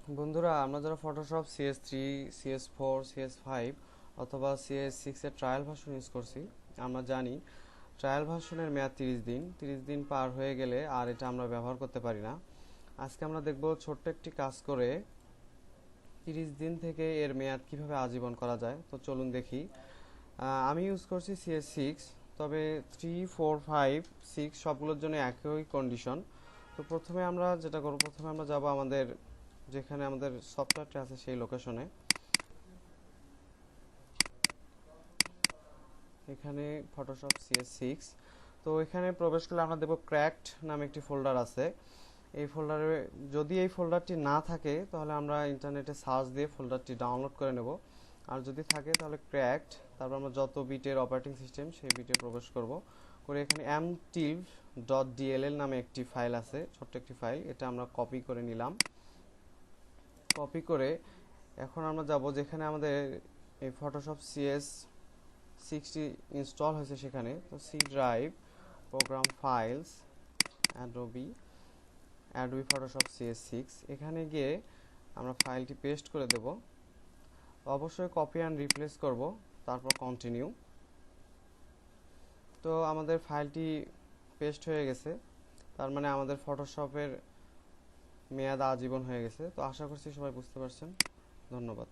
বন্ধুরা, আমরা যারা ফটোশপ CS3, CS4, CS5 অথবা CS6 এর ট্রায়াল ভার্সন ইউজ করছি, আমরা জানি ট্রায়াল ভার্সনের মেয়াদ 30 দিন। 30 দিন পার হয়ে গেলে আর এটা আমরা ব্যবহার করতে পারি না। আজকে আমরা দেখব ছোট্ট একটি কাজ করে 30 দিন থেকে এর মেয়াদ কিভাবে আজীবন করা যায়। তো চলুন দেখি। আমি ইউজ করছি CS6, তবে 3, 4, 5, 6 সবগুলোর জন্য একই কন্ডিশন। তো প্রথমে আমরা যেটা করব, প্রথমে আমরা যাব আমাদের যেখানে আমাদের সফটওয়্যারটি আছে সেই লোকেশনে। এখানে ফটোশপ CS6। তো এখানে প্রবেশ করলে আমরা দেখব ক্র্যাকড নামে একটি ফোল্ডার আছে। এই ফোল্ডারে যদি এই ফোল্ডারটি না থাকে তাহলে আমরা ইন্টারনেটে সার্চ দিয়ে ফোল্ডারটি ডাউনলোড করে নেব। আর যদি থাকে তাহলে ক্র্যাকড, তারপর আমরা যত বিটের অপারেটিং সিস্টেম সেই বিটে প্রবেশ করব। করে এখানে mtilv.dll নামে একটি ফাইল আছে, ছোট্ট একটি ফাইল। এটা আমরা কপি করে নিলাম। কপি করে এখন আমরা যাব যেখানে আমাদের এই ফটোশপ CS60 ইনস্টল হয়েছে সেখানে। তো C drive, program files, Adobe Photoshop CS6, এখানে গিয়ে আমরা ফাইলটি পেস্ট করে দেব। অবশ্যই কপি অ্যান্ড রিপ্লেস করব, তারপর কন্টিনিউ। তো আমাদের ফাইলটি পেস্ট হয়ে গেছে, তার মানে আমাদের ফটোশপের মেয়াদ আজীবন হয়ে গেছে। তো আশা করছি সবাই বুঝতে পারছেন। ধন্যবাদ।